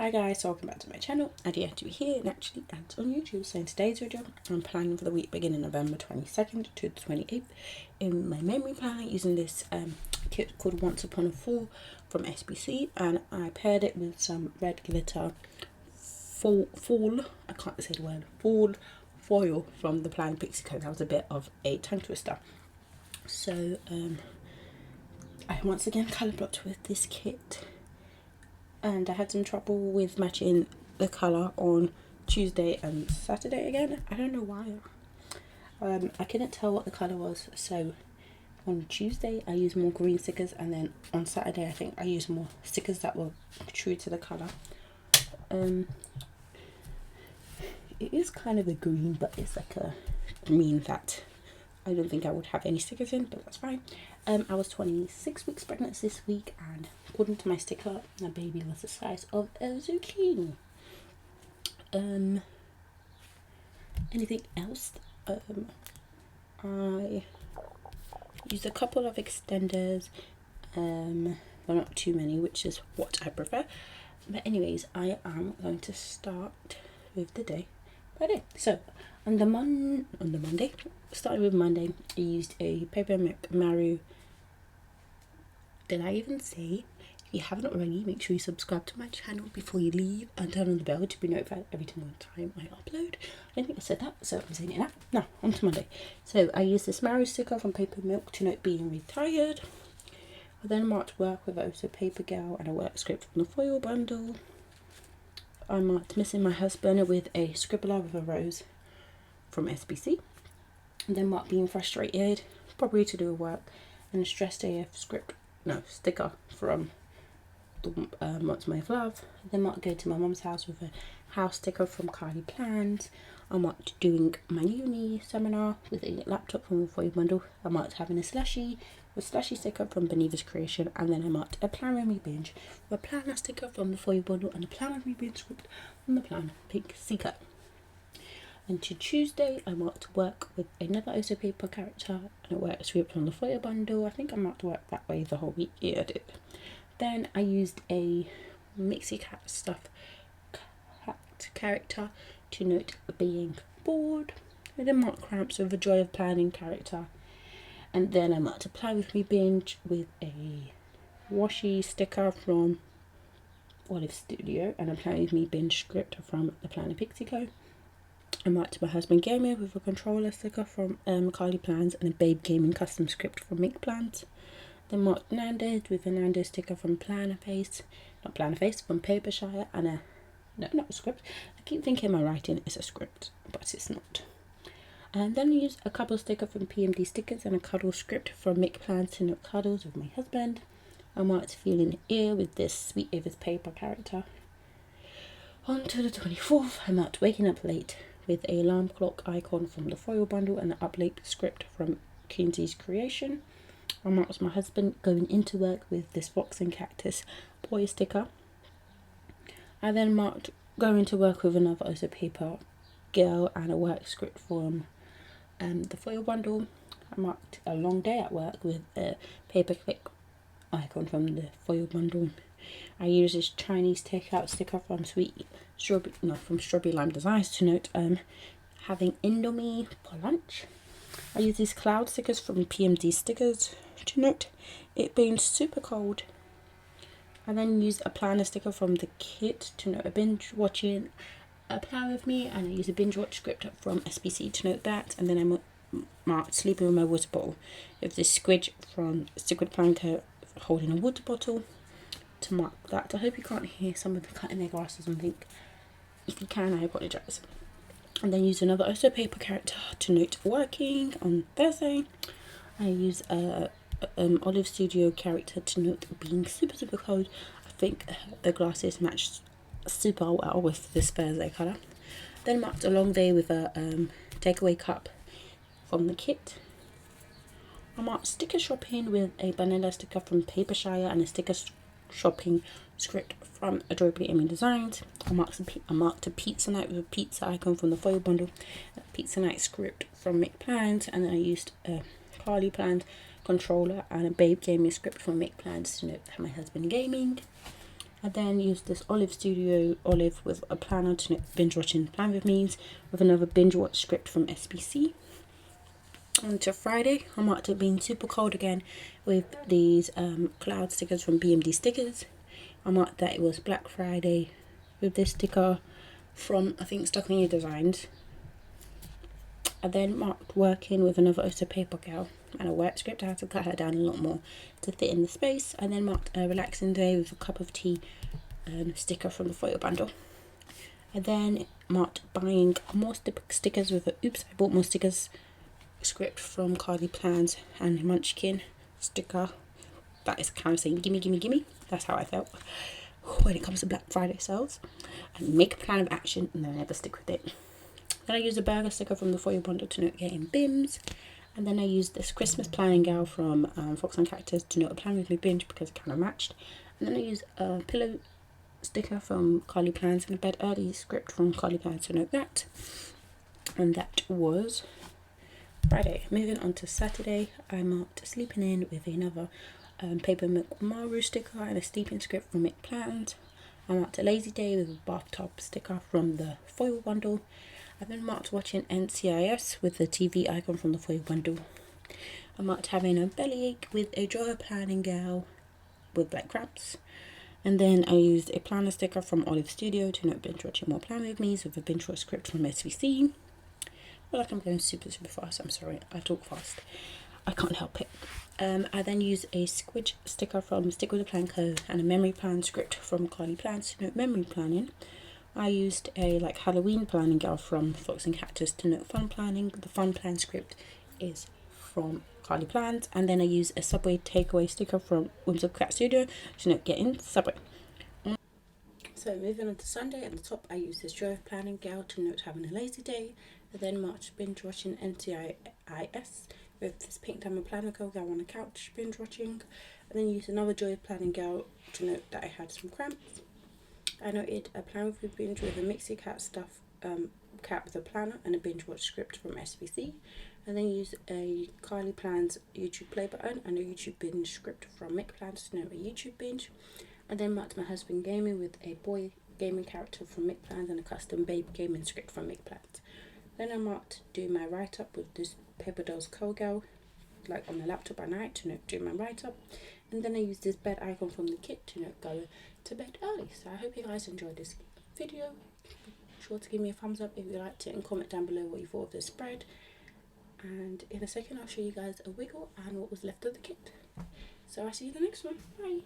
Hi guys, welcome back to my channel. Adiyatu here, Naturallyads on YouTube. So in today's video, I'm planning for the week beginning November 22nd to the 28th in my memory planner using this kit called Once Upon a Fall from SBC, and I paired it with some red glitter fall foil from the PlanWithAds. That was a bit of a tongue twister. So I once again colour blocked with this kit, and I had some trouble with matching the colour on Tuesday and Saturday again. I don't know why. I couldn't tell what the colour was, so on Tuesday I used more green stickers, and then on Saturday I think I used more stickers that were true to the colour. It is kind of a green, but it's like a green that I don't think I would have any stickers in, but that's fine. I was 26 weeks pregnant this week, and according to my sticker, my baby was the size of a zucchini. Anything else? I used a couple of extenders, well, not too many, which is what I prefer. But anyways, I am going to start with the day by day. So on the Monday, starting with Monday, I used a paper Maru. Did I even say? If you haven't already, make sure you subscribe to my channel before you leave and turn on the bell to be notified every time I upload. I don't think I said that, so I'm saying it now. Now, on to Monday. So I used this Maru sticker from Paper Milk to note being retired. I then marked work with also Paper Girl and a work script from the foil bundle. I marked missing my husband with a scribbler with a rose from SBC. And then marked being frustrated, probably to do with work, and a stressed AF sticker from the What's My Love. Then marked go to my mum's house with a house sticker from Carly Plans. I marked doing my uni seminar with a laptop from the foil bundle. I marked having a slushy with slushy sticker from Beniva's Creation, and then I marked a Plan With Me binge with a planner sticker from the foil bundle and a Plan With Me binge script from the Plan Pink Seeker. And to Tuesday, I marked work with another also paper character and a work script on the foil bundle. I think I marked work that way the whole week. Yeah, I did. Then I used a Mixie Cat Stuff cat character to note being bored. I then marked Cramps with a Joy of Planning character. And then I marked a Plan With Me binge with a washi sticker from Olive Studio and a Plan With Me binge script from the PlanWithAds. I marked my husband gaming with a controller sticker from Carly Plans and a Babe Gaming custom script from Make Plans. Then marked Nando's with a Nando's sticker from from Papershire, and a not a script. I keep thinking my writing is a script, but it's not. And then I used a couple sticker from PMD stickers and a cuddle script from Make Plans to note cuddles with my husband. I marked feeling ill with this Sweet Ava's paper character. On to the 24th, I marked waking up late with a alarm clock icon from the foil bundle and the up late script from Kinsey's Creation. I marked my husband going into work with this box and cactus boy sticker. I then marked going to work with another also paper girl and a work script from the foil bundle. I marked a long day at work with a paperclip icon from the foil bundle. I used this Chinese takeout sticker from Strawberry Lime Designs to note having Indomie for lunch. I used these cloud stickers from PMD stickers to note it being super cold. I then used a planner sticker from the kit to note a binge watching a Plan With Me, and I used a binge watch script from SBC to note that. And then I marked sleeping with my water bottle with this squidge from ScribblePrintsCo holding a water bottle to mark that. I hope you can't hear some of the cutting their grass or something. If you can, I apologise. And then use another also paper character to note working on Thursday. I use a Olive Studio character to note being super cold. I think the glasses matched super well with this Thursday colour. Then marked a long day with a takeaway cup from the kit. I marked sticker shopping with a vanilla sticker from Papershire and a sticker shopping script from Adorably Amy Designs. I marked a pizza night with a pizza icon from the foil bundle, a pizza night script from Make Plans, and then I used a Carly Plans controller and a Babe Gaming script from Make Plans to note my husband gaming. I then used this Olive Studio Olive with a planner to note binge watching Plan With Me's with another binge watch script from SBC. On to Friday, I marked it being super cold again with these cloud stickers from BMD Stickers. I marked that it was Black Friday with this sticker from, I think, Stuck On Your Designs. I then marked working with another Osa paper gal and a work script. I had to cut her down a lot more to fit in the space. I then marked a relaxing day with a cup of tea sticker from the foil bundle. I then marked buying more stickers with a oops, I bought more stickers script from Carly Plans and Munchkin sticker. That is kind of saying gimme, gimme, gimme. That's how I felt when it comes to Black Friday sales. And make a plan of action and then never stick with it. Then I used a burger sticker from the foil bundle to note getting BIMs. And then I used this Christmas planning gal from Fox and Cactus to note a plan with me binge because it kind of matched. And then I used a pillow sticker from Carly Plans and a bed early script from Carly Plans to note that. And that was Friday. Moving on to Saturday, I marked sleeping in with another paper milk Maru sticker and a sleeping script from Make Plans. I marked a lazy day with a bathtub sticker from the foil bundle. I then marked watching NCIS with the TV icon from the foil bundle. I marked having a bellyache with a drawer planning gal with black crabs. And then I used a planner sticker from Olive Studio to note binge watching more Plan With Me's with a binge watch script from SVC. I feel like I'm going super fast. I'm sorry, I talk fast. I can't help it. I then used a squidge sticker from ScribblePrintsCo and a memory plan script from Carly Plans to note memory planning. I used a Halloween planning gal from Fox and Cactus to note fun planning. The fun plan script is from Carly Plans. And then I used a Subway takeaway sticker from Whimsical Cat Studio to note getting Subway. So moving on to Sunday, at the top I used this Joy of Planning gal to note having a lazy day. I then marked binge watching NCIS with this Pink Diamond Planner gal on the couch binge watching. And then used another Joy of Planning gal to note that I had some cramps. I noted a Plan With Me binge with a Mixie Cat stuff cat with a planner and a binge watch script from SVC. And then used a Carly Plans YouTube play button and a YouTube binge script from Make Plans to note a YouTube binge. And then marked my husband gaming with a boy gaming character from Make Plans and a custom babe gaming script from Make Plans. Then I marked do my write up with this Paper Dolls Girl on the laptop at night to note do my write up. And then I used this bed icon from the kit to note go to bed early. So I hope you guys enjoyed this video. Be sure to give me a thumbs up if you liked it and comment down below what you thought of the spread. And in a second I'll show you guys a wiggle and what was left of the kit. So I'll see you in the next one. Bye.